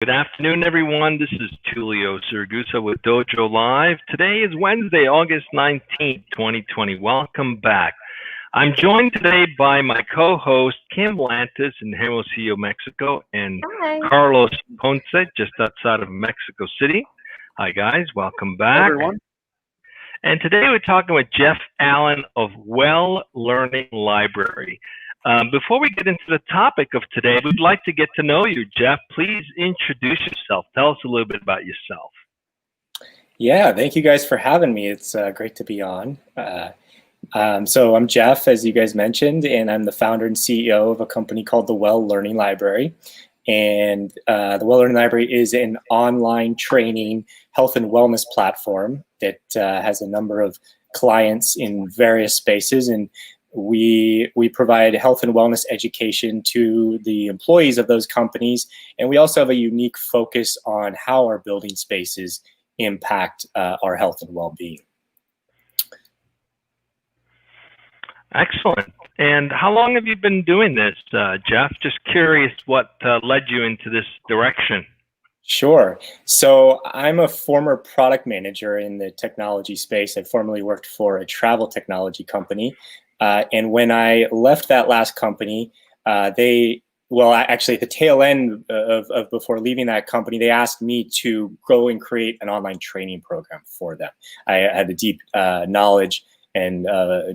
Good afternoon, everyone. This is Tulio Siragusa with Dojo Live. Today is Wednesday, August 19th, 2020. Welcome back. I'm joined today by my co-host, Kim Lantis in Hermosillo, Mexico, and Hi. Carlos Ponce, just outside of Mexico City. Hi, guys. Welcome back. Hi, everyone. And today we're talking with Jeff Allen of Well Learning Library. Before we get into the topic of today, we'd like to get to know you, Jeff. Please introduce yourself. Tell us a little bit about yourself. Yeah, thank you guys for having me. It's great to be on. So I'm Jeff, as you guys mentioned, and I'm the founder and CEO of a company called the Well Learning Library. And the Well Learning Library is an online training health and wellness platform that has a number of clients in various spaces. And we provide health and wellness education to the employees of those companies. And we also have a unique focus on how our building spaces impact our health and well-being. Excellent. And how long have you been doing this, Jeff? Just curious what led you into this direction. Sure. So I'm a former product manager in the technology space. I formerly worked for a travel technology company. And when I left that last company, actually at the tail end of before leaving that company, they asked me to go and create an online training program for them. I had a deep knowledge and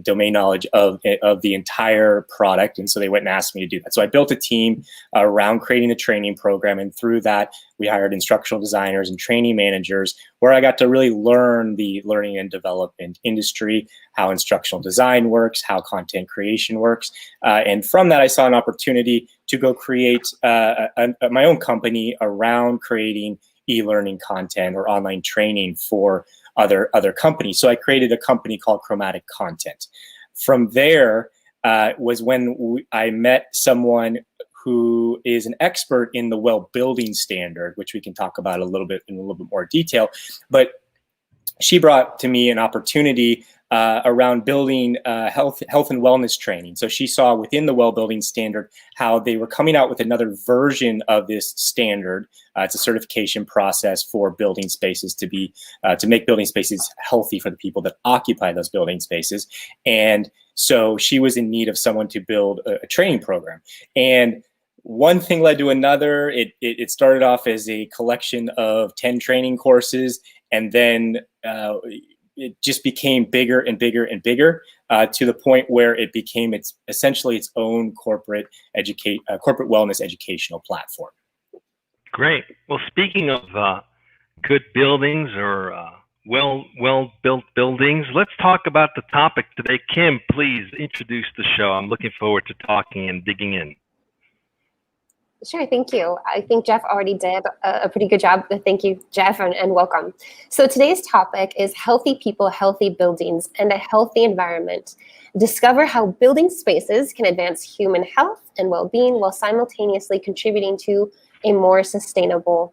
domain knowledge of the entire product. And so they went and asked me to do that. So I built a team around creating a training program. And through that, we hired instructional designers and training managers, where I got to really learn the learning and development industry, how instructional design works, how content creation works. And from that, I saw an opportunity to go create my own company around creating e-learning content or online training for other companies. So I created a company called Chromatic Content. From there was when I met someone who is an expert in the well building standard, which we can talk about in a little bit more detail. But she brought to me an opportunity around building health and wellness training. So she saw within the well building standard how they were coming out with another version of this standard. It's a certification process for building spaces to make building spaces healthy for the people that occupy those building spaces. And so she was in need of someone to build a training program. And one thing led to another. It started off as a collection of 10 training courses, and then it just became bigger and bigger and bigger to the point where it became essentially its own corporate wellness educational platform. Great. Well, speaking of good buildings or well-built buildings, let's talk about the topic today. Kim, please introduce the show. I'm looking forward to talking and digging in. Sure, thank you. I think Jeff already did a pretty good job. Thank you, Jeff, and welcome. So today's topic is healthy people, healthy buildings, and a healthy environment. Discover how building spaces can advance human health and well-being while simultaneously contributing to a more sustainable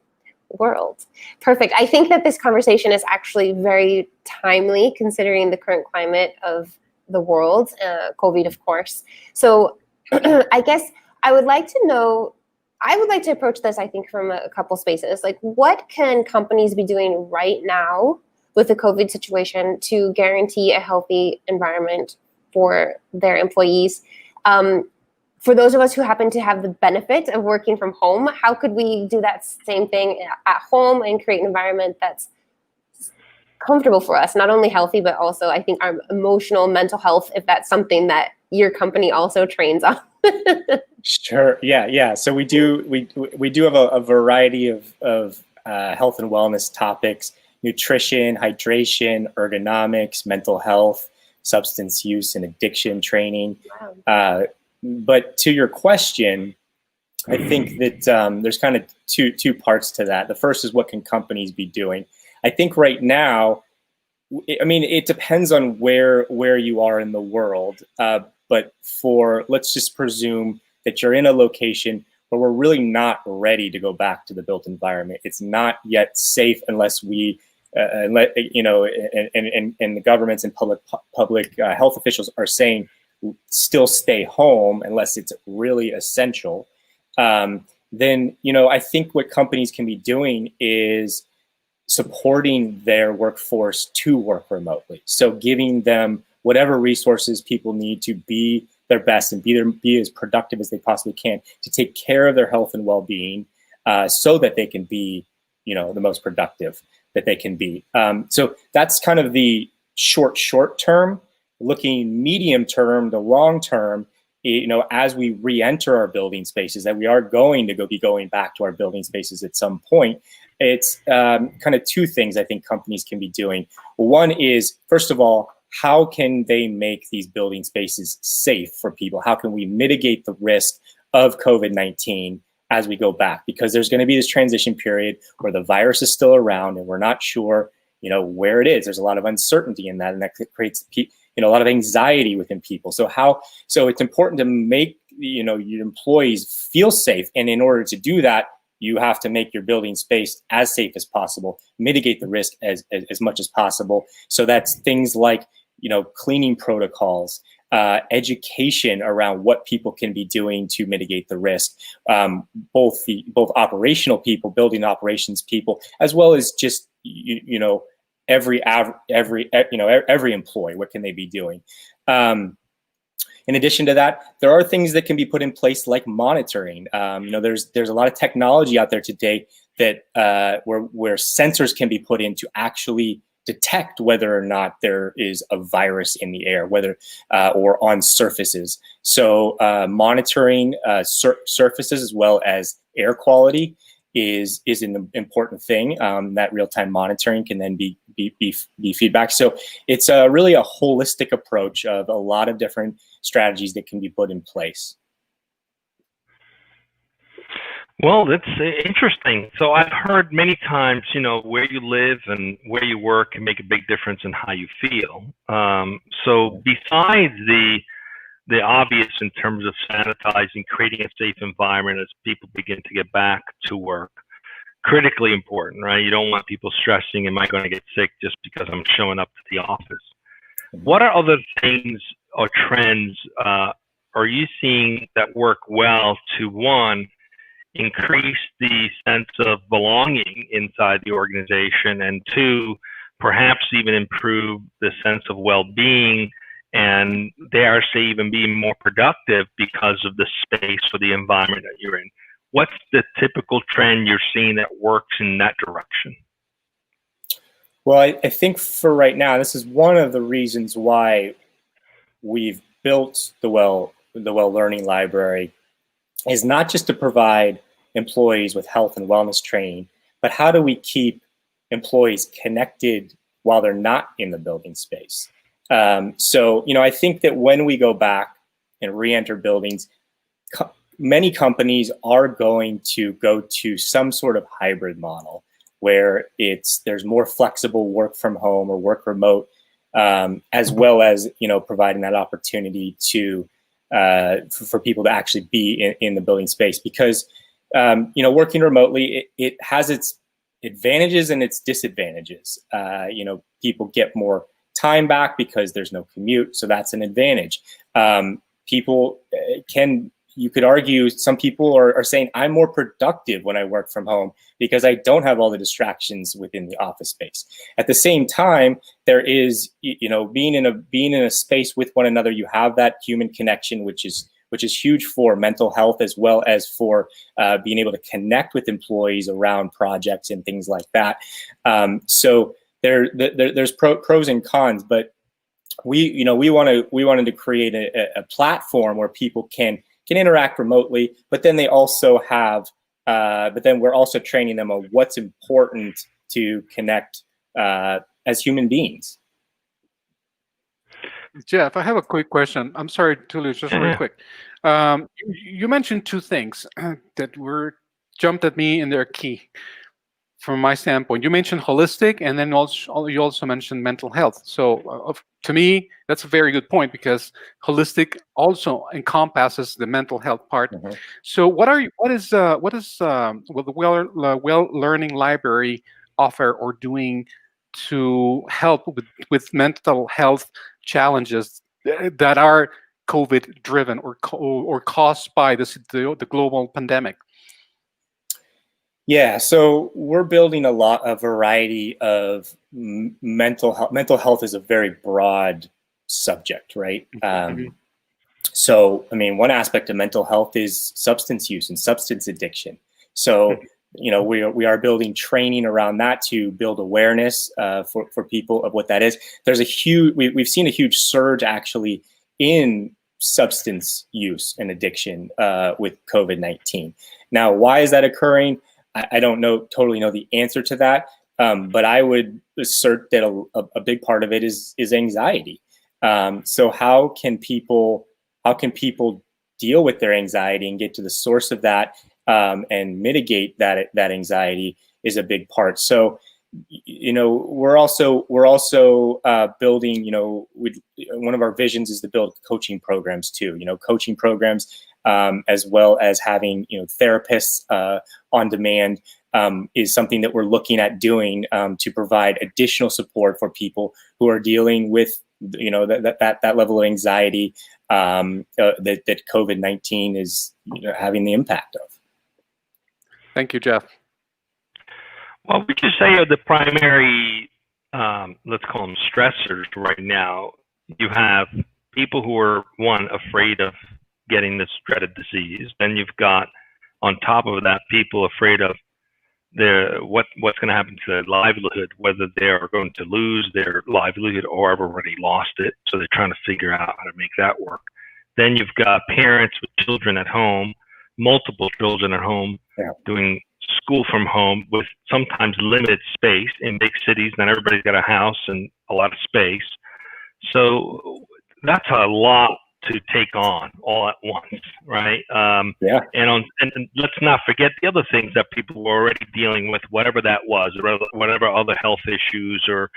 world. Perfect. I think that this conversation is actually very timely considering the current climate of the world, COVID, of course. So I guess I would like to approach this, I think, from a couple spaces. Like, what can companies be doing right now with the COVID situation to guarantee a healthy environment for their employees? For those of us who happen to have the benefit of working from home, how could we do that same thing at home and create an environment that's comfortable for us, not only healthy, but also, I think, our emotional, mental health, if that's something that your company also trains on? Sure. Yeah. So we do have a variety of health and wellness topics: nutrition, hydration, ergonomics, mental health, substance use and addiction training. Wow. But to your question, I think that there's kind of two parts to that. The first is, what can companies be doing? I think right now, I mean, it depends on where you are in the world. But let's just presume that you're in a location where we're really not ready to go back to the built environment. It's not yet safe unless we, and the governments and public health officials are saying still stay home unless it's really essential. then, I think what companies can be doing is supporting their workforce to work remotely. So giving them whatever resources people need to be their best and be as productive as they possibly can, to take care of their health and well-being, so that they can be, the most productive that they can be. So that's kind of the short term. Looking medium term to long term, as we re-enter our building spaces, that we are going to be going back to our building spaces at some point. It's kind of two things I think companies can be doing. One is, first of all, how can they make these building spaces safe for people? How can we mitigate the risk of COVID-19 as we go back? Because there's going to be this transition period where the virus is still around and we're not sure, where it is. There's a lot of uncertainty in that, and that creates, a lot of anxiety within people. So it's important to make, your employees feel safe. And in order to do that, you have to make your building space as safe as possible, mitigate the risk as much as possible. So that's things like, cleaning protocols, education around what people can be doing to mitigate the risk, both operational people, building operations people, as well as just, every employee, what can they be doing? In addition to that, there are things that can be put in place like monitoring. There's a lot of technology out there today that where sensors can be put in to actually detect whether or not there is a virus in the air, whether or on surfaces. So monitoring surfaces as well as air quality is an important thing. That real-time monitoring can then be feedback. So it's really a holistic approach of a lot of different strategies that can be put in place. Well, that's interesting. So I've heard many times, where you live and where you work can make a big difference in how you feel. So besides the obvious in terms of sanitizing, creating a safe environment as people begin to get back to work, critically important, right? You don't want people stressing, am I going to get sick just because I'm showing up to the office? What are other things or trends are you seeing that work well to, one, increase the sense of belonging inside the organization, and two, perhaps even improve the sense of well-being and dare say even being more productive because of the space or the environment that you're in? What's the typical trend you're seeing that works in that direction? Well, I think for right now, this is one of the reasons why we've built the Well Learning Library, is not just to provide employees with health and wellness training, but how do we keep employees connected while they're not in the building space? So, I think that when we go back and re-enter buildings, many companies are going to go to some sort of hybrid model where there's more flexible work from home or work remote, as well as, providing that opportunity to for people to actually be in the building space. Because, working remotely, it has its advantages and its disadvantages. People get more time back because there's no commute, so that's an advantage. You could argue, some people are saying, I'm more productive when I work from home because I don't have all the distractions within the office space. At the same time, there is, being in a space with one another, you have that human connection, which is huge for mental health, as well as for being able to connect with employees around projects and things like that. So there's pros and cons, but we wanted to create a platform where people can interact remotely, but then we're also training them on what's important to connect as human beings. Jeff, I have a quick question. I'm sorry, Tulio, just really quick. You mentioned two things that jumped at me, and they're key from my standpoint. You mentioned holistic, and then you also mentioned mental health. So to me, that's a very good point, because holistic also encompasses the mental health part. Mm-hmm. So what is the Well Learning Library offer or doing to help with mental health challenges that are COVID driven or caused by the global pandemic? Yeah, so we're building a variety of mental health. Mental health is a very broad subject, right? So, I mean, one aspect of mental health is substance use and substance addiction. So, we are building training around that to build awareness for people of what that is. There's we've seen a huge surge actually in substance use and addiction with COVID-19. Now, why is that occurring? I don't totally know the answer to that, but I would assert that a big part of it is anxiety. So how can people deal with their anxiety and get to the source of that and mitigate that anxiety is a big part. So, we're also building. One of our visions is to build coaching programs too. Coaching programs. As well as having therapists on demand is something that we're looking at doing to provide additional support for people who are dealing with that level of anxiety that COVID-19 is having the impact of. Thank you, Jeff. Well, we just say the primary, let's call them stressors right now. You have people who are, one, afraid of getting this dreaded disease. Then you've got, on top of that, people afraid of what's going to happen to their livelihood, whether they are going to lose their livelihood or have already lost it. So they're trying to figure out how to make that work. Then you've got parents with children at home, multiple children at home, doing school from home with sometimes limited space. In big cities, not everybody's got a house and a lot of space. So that's a lot to take on all at once, right? And let's not forget the other things that people were already dealing with, whatever that was, or whatever other health issues or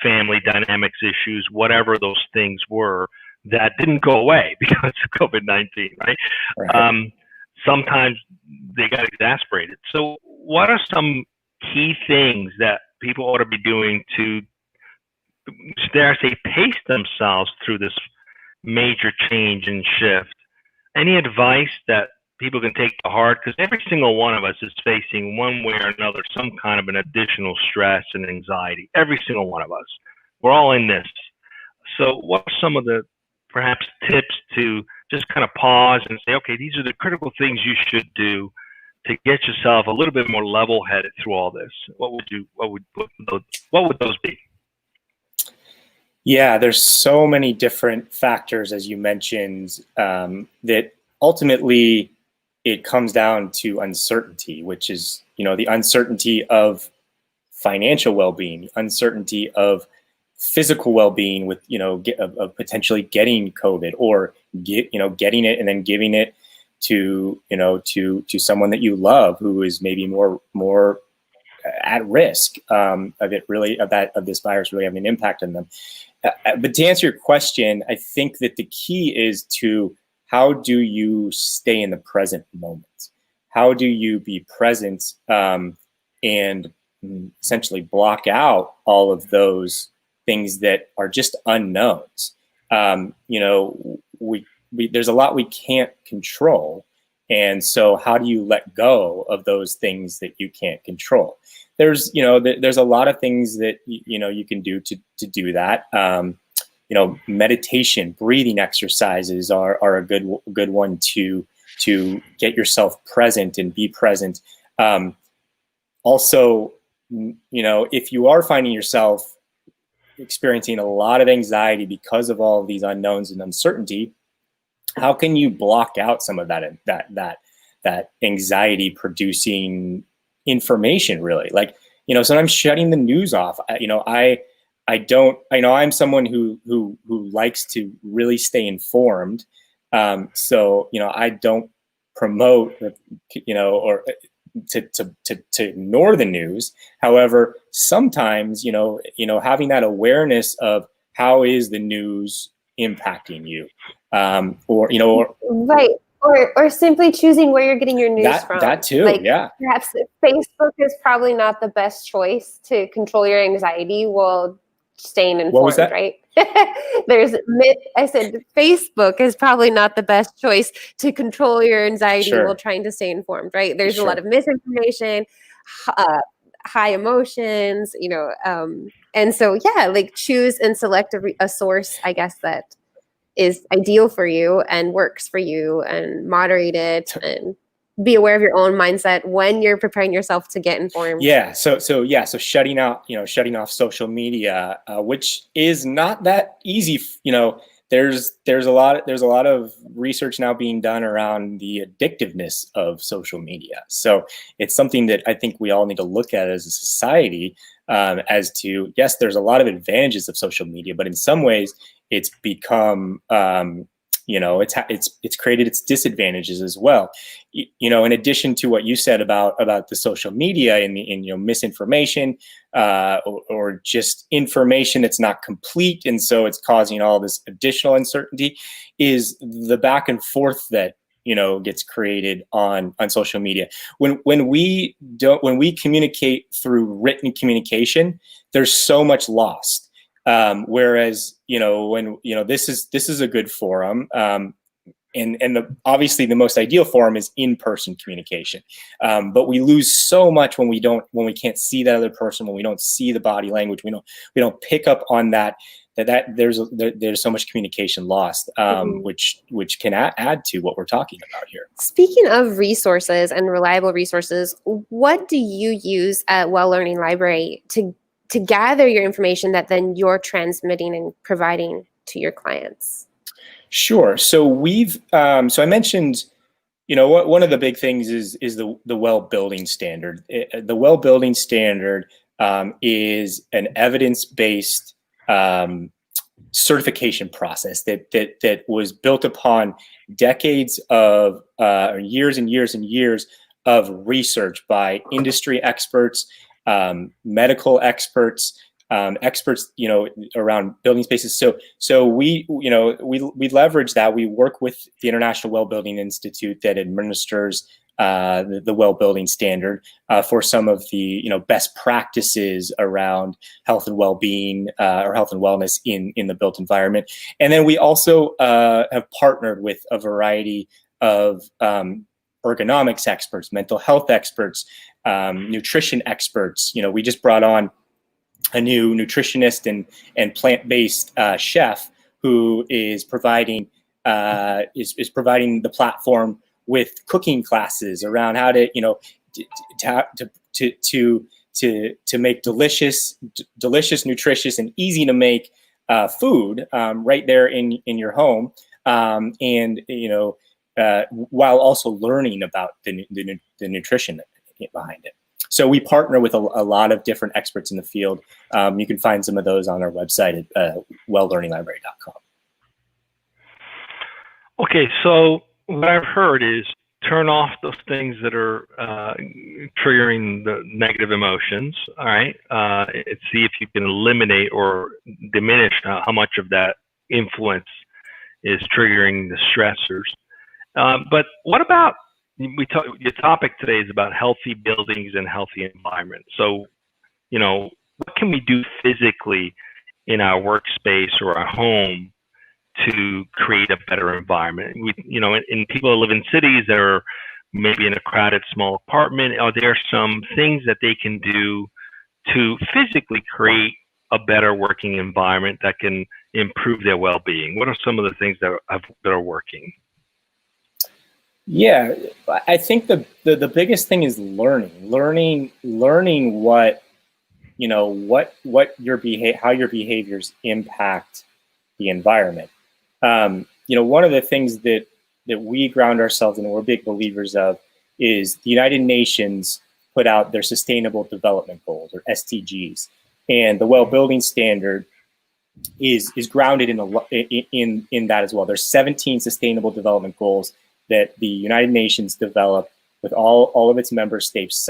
family dynamics issues, whatever those things were, that didn't go away because of COVID-19, right? Sometimes they got exasperated. So what are some key things that people ought to be doing to, dare I say, pace themselves through this major change and shift? Any advice that people can take to heart? Because every single one of us is facing, one way or another, some kind of an additional stress and anxiety. Every single one of us. We're all in this. So what are some of the perhaps tips to just kind of pause and say, okay, these are the critical things you should do to get yourself a little bit more level-headed through all this? What would those be? Yeah, there's so many different factors, as you mentioned, that ultimately it comes down to uncertainty, which is, the uncertainty of financial well-being, uncertainty of physical well-being with, of potentially getting COVID or getting it and then giving it to someone that you love who is maybe more at risk of this virus really having an impact on them. But to answer your question, I think that the key is to, how do you stay in the present moment? How do you be present and essentially block out all of those things that are just unknowns? There's a lot we can't control. And so how do you let go of those things that you can't control? There's a lot of things that, you can do to do that. Meditation, breathing exercises are a good one to get yourself present and be present. Also, if you are finding yourself experiencing a lot of anxiety because of all of these unknowns and uncertainty, how can you block out some of that anxiety producing information, really? Like, sometimes shutting the news off. I'm someone who likes to really stay informed. So, I don't promote, or to ignore the news. However, sometimes, having that awareness of how is the news impacting you, right. Or simply choosing where you're getting your news from. That too, Perhaps Facebook is probably not the best choice to control your anxiety while staying informed, what was that? Right? I said Facebook is probably not the best choice to control your anxiety while trying to stay informed, right? There's a lot of misinformation, high emotions, and so yeah, like choose and select a source, I guess, that is ideal for you and works for you, and moderate it, and be aware of your own mindset when you're preparing yourself to get informed. Yeah. So shutting off social media, which is not that easy. There's a lot of research now being done around the addictiveness of social media. So it's something that I think we all need to look at as a society, as to, yes, there's a lot of advantages of social media, but in some ways it's become, it's created its disadvantages as well. In addition to what you said about the social media and misinformation, or just information that's not complete, and so it's causing all this additional uncertainty, is the back and forth that gets created on social media. When we communicate through written communication, there's so much lost. Whereas when this is a good forum, and obviously the most ideal form is in-person communication, but we lose so much when we can't see that other person, when we don't see the body language, we don't pick up on that there's so much communication lost, which can add to what we're talking about here. Speaking of resources and reliable resources, what do you use at Well Learning Library to gather your information that then you're transmitting and providing to your clients? Sure. So so I mentioned, one of the big things is the well building standard. The well building standard is an evidence-based certification process that was built upon decades of years and years and years of research by industry experts, medical experts, experts, around building spaces. So we leverage that. We work with the International Well Building Institute that administers the well building standard for some of the best practices around health and well-being, or health and wellness in the built environment. And then we also have partnered with a variety of ergonomics experts, mental health experts, nutrition experts. We just brought on a new nutritionist and plant-based chef who is providing the platform with cooking classes around how to to make delicious, nutritious, and easy to make food right there in your home, and while also learning about the nutrition behind it. So we partner with a lot of different experts in the field. You can find some of those on our website at welllearninglibrary.com. Okay, so what I've heard is turn off those things that are triggering the negative emotions, all right? See if you can eliminate or diminish how much of that influence is triggering the stressors. But what about, your topic today is about healthy buildings and healthy environments. So, what can we do physically in our workspace or our home to create a better environment? And people who live in cities that are maybe in a crowded small apartment, are there some things that they can do to physically create a better working environment that can improve their well-being? What are some of the things that are working? Yeah, I think the biggest thing is learning what how your behaviors impact the environment. One of the things that we ground ourselves in and we're big believers of is the United Nations put out their Sustainable Development Goals, or SDGs, and the Well Building Standard is grounded in that as well. There's 17 Sustainable Development Goals that the United Nations developed with all of its member states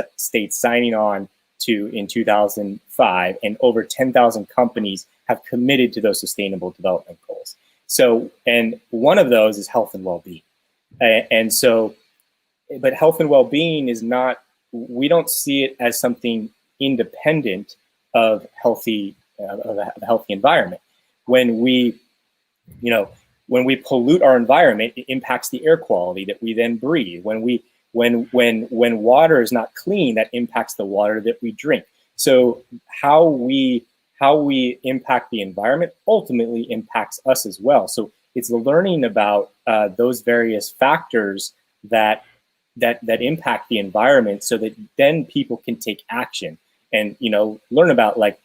signing on to in 2005, and over 10,000 companies have committed to those Sustainable Development Goals. So, and one of those is health and well-being. And so, but health and well-being is not, we don't see it as something independent of a healthy environment. When we pollute our environment, it impacts the air quality that we then breathe. When we when water is not clean, that impacts the water that we drink. So how we impact the environment ultimately impacts us as well. So it's learning about those various factors that impact the environment, so that then people can take action and learn about, like,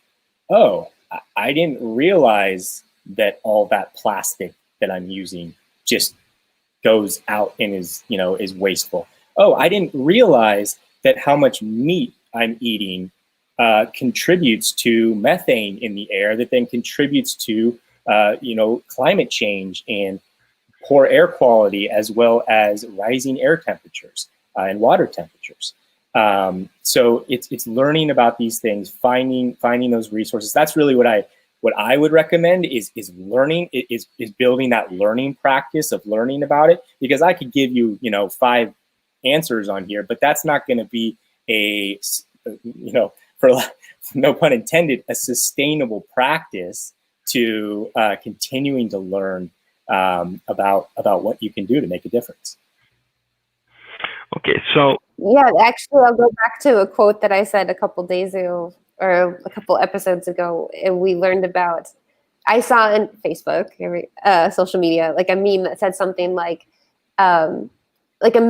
oh, I didn't realize that all that plastic that I'm using just goes out and is wasteful. Oh, I didn't realize that how much meat I'm eating contributes to methane in the air, that then contributes to climate change and poor air quality, as well as rising air temperatures and water temperatures. So it's learning about these things, finding those resources. That's really what I would recommend is learning, is building that learning practice of learning about it, because I could give you 5 answers on here, but that's not going to be for no pun intended, a sustainable practice to continuing to learn about what you can do to make a difference. Okay, so yeah, actually, I'll go back to a quote that I said a couple days ago, or a couple episodes ago, and we learned about. I saw on Facebook, social media, like a meme that said something like 1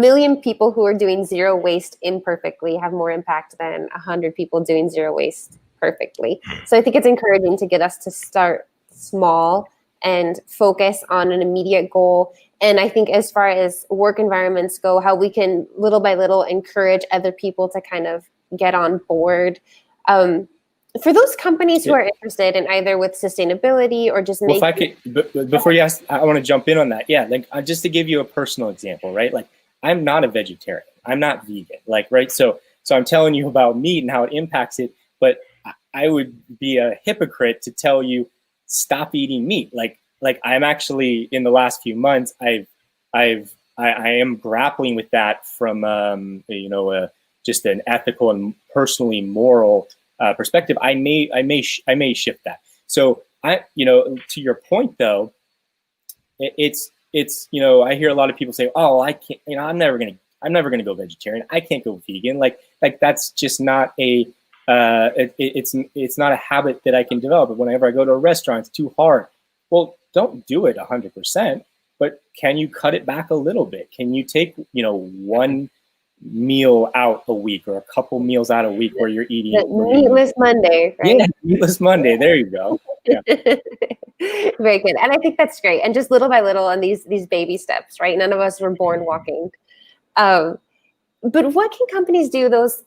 million people who are doing zero waste imperfectly have more impact than 100 people doing zero waste perfectly. So I think it's encouraging to get us to start small and focus on an immediate goal. And I think as far as work environments go, how we can little by little encourage other people to kind of get on board. For those companies who are interested in either with sustainability or just if I could, before you ask, I want to jump in on that. Yeah, like just to give you a personal example, right? Like, I'm not a vegetarian. I'm not vegan. Like, right? So I'm telling you about meat and how it impacts it, but I would be a hypocrite to tell you stop eating meat. Like I'm actually, in the last few months, I am grappling with that from just an ethical and personally moral perspective. I may shift that. So to your point though, it's I hear a lot of people say, oh, I can't, I'm never gonna go vegetarian. I can't go vegan. Like that's just not a it's not a habit that I can develop. But whenever I go to a restaurant, it's too hard. Well, don't do it 100%, but can you cut it back a little bit? Can you take, one meal out a week or a couple meals out a week where you're eating meatless Monday, right? Yeah, meatless Monday. There you go. Yeah. Very good. And I think that's great. And just little by little on these baby steps, right? None of us were born walking. But what can companies do, those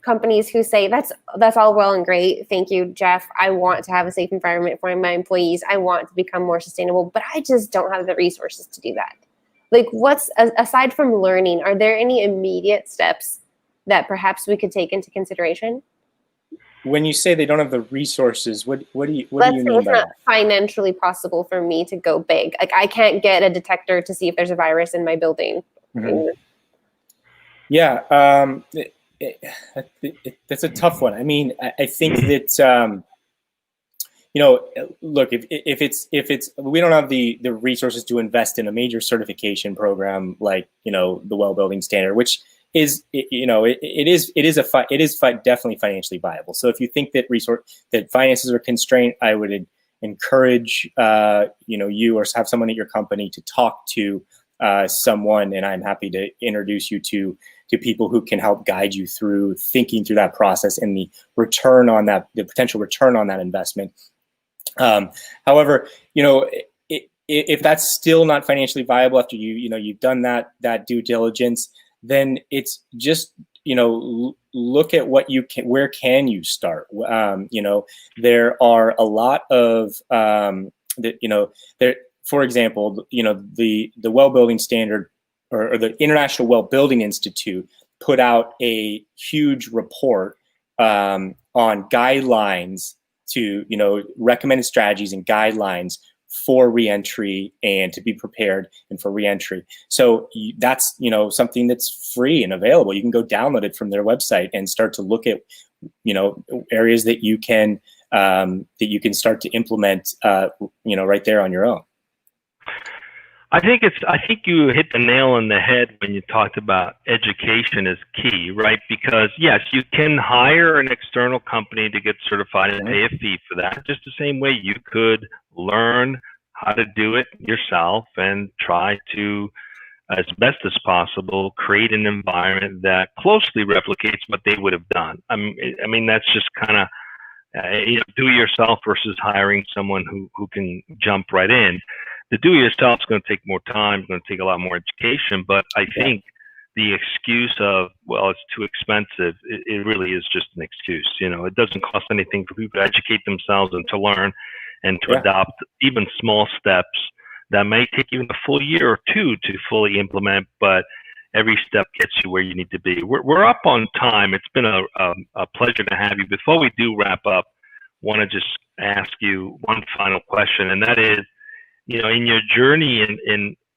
companies who say that's all well and great, thank you, Jeff, I want to have a safe environment for my employees, I want to become more sustainable, but I just don't have the resources to do that? Like, what's, aside from learning, are there any immediate steps that perhaps we could take into consideration? When you say they don't have the resources, what do you mean by that? Let's say it's not financially possible for me to go big. Like, I can't get a detector to see if there's a virus in my building. Mm-hmm. Yeah, that's a tough one. I mean, I think that look, if it's we don't have the resources to invest in a major certification program like the well building standard, which is definitely financially viable. So if you think that finances are constrained, I would encourage you or have someone at your company to talk to someone, and I'm happy to introduce you to people who can help guide you through thinking through that process and the potential return on that investment. However, if that's still not financially viable after you've done that due diligence, then it's just look at what where can you start. There are a lot of for example, the well building standard or the International Well Building Institute put out a huge report on guidelines to recommended strategies and guidelines for reentry and to be prepared and for reentry. So that's something that's free and available. You can go download it from their website and start to look at areas that you can start to implement right there on your own. I think you hit the nail on the head when you talked about education is key, right? Because yes, you can hire an external company to get certified and pay a fee for that, just the same way you could learn how to do it yourself and try to, as best as possible, create an environment that closely replicates what they would have done. I mean that's just kind of do it yourself versus hiring someone who can jump right in. The do it yourself is going to take more time, it's going to take a lot more education, but I think the excuse of, well, it's too expensive, it really is just an excuse. It doesn't cost anything for people to educate themselves and to learn and to adopt even small steps that may take you a full year or two to fully implement, but every step gets you where you need to be. We're up on time. It's been a pleasure to have you. Before we do wrap up, I want to just ask you one final question, and that is, in your journey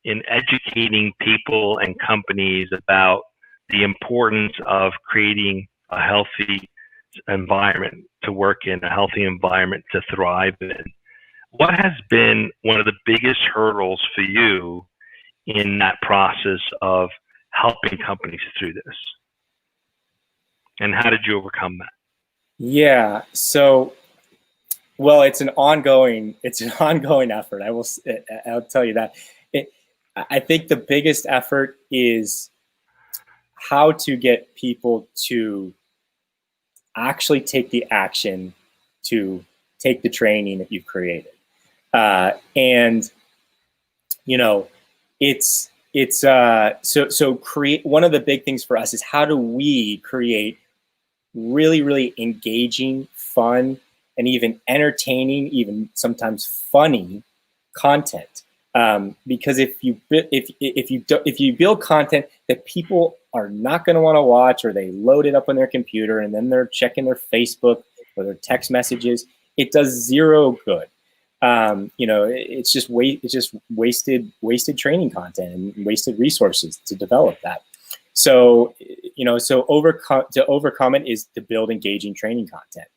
in educating people and companies about the importance of creating a healthy environment to work in, a healthy environment to thrive in, what has been one of the biggest hurdles for you in that process of helping companies through this? And how did you overcome that? Yeah, so, well, it's an ongoing effort. I'll tell you that. I think the biggest effort is how to get people to actually take the action to take the training that you've created. And create, one of the big things for us is how do we create really, really engaging, fun, and even entertaining, even sometimes funny content. Because if you build content that people are not going to want to watch, or they load it up on their computer and then they're checking their Facebook or their text messages, it does zero good. It's just wasted training content and wasted resources to develop that. So, to overcome it is to build engaging training content.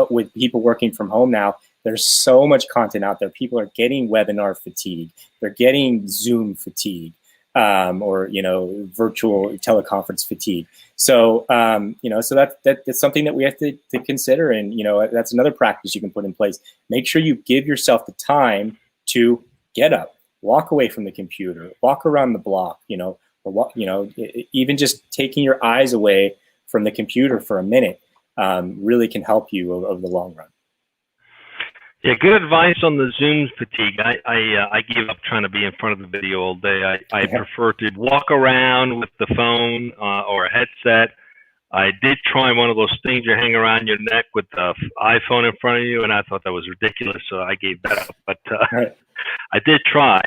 With people working from home now, there's so much content out there. People are getting webinar fatigue. They're getting Zoom fatigue, or virtual teleconference fatigue. So that's something that we have to consider, and that's another practice you can put in place. Make sure you give yourself the time to get up, walk away from the computer, walk around the block. Even just taking your eyes away from the computer for a minute really can help you over the long run. Yeah, good advice on the Zoom fatigue. I gave up trying to be in front of the video all day. I prefer to walk around with the phone or a headset. I did try one of those things you hang around your neck with the iPhone in front of you, and I thought that was ridiculous, so I gave that up. But I did try.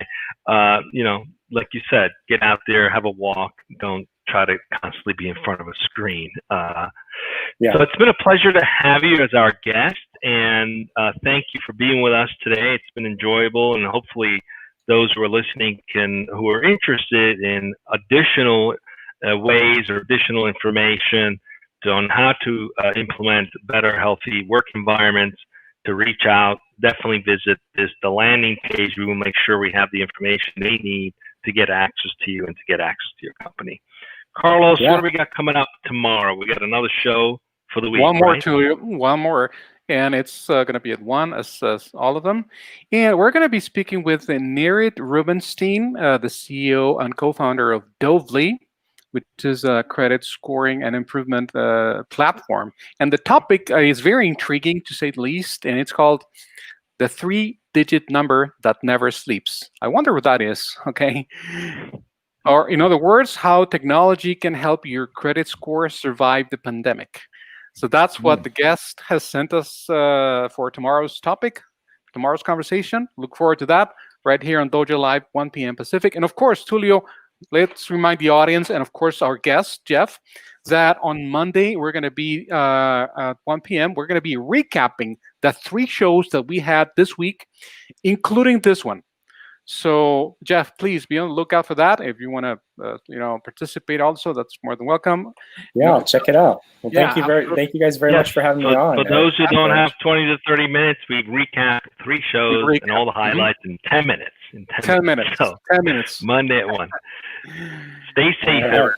Like you said, get out there, have a walk. Don't try to constantly be in front of a screen. So it's been a pleasure to have you as our guest, and thank you for being with us today. It's been enjoyable, and hopefully those who are listening who are interested in additional ways or additional information on how to implement better, healthy work environments, to reach out, definitely visit the landing page. We will make sure we have the information they need to get access to you and to get access to your company. Carlos, what do we got coming up tomorrow? We got another show for the week. One more, Tulio. One more. And it's going to be at 1 as all of them. And we're going to be speaking with Nerit Rubenstein, the CEO and co-founder of Dovely, which is a credit scoring and improvement platform. And the topic is very intriguing, to say the least, and it's called the 3-digit number that never sleeps. I wonder what that is, okay? Or in other words, how technology can help your credit score survive the pandemic. So that's what the guest has sent us for tomorrow's topic, tomorrow's conversation. Look forward to that right here on Dojo Live, 1 p.m. Pacific. And of course, Tulio, let's remind the audience and of course our guest, Jeff, that on Monday we're going to be at 1 p.m. We're going to be recapping the 3 shows that we had this week, including this one. So Jeff, please be on the lookout for that. If you want to, participate also, that's more than welcome. Yeah, I'll check it out. Well, Yeah, thank you guys very much for having me on. For those who don't have 20 to 30 minutes, we recap 3 shows and all the highlights in 10 minutes. 10 minutes. So 10 minutes. Monday at 1. Stay safe, everyone.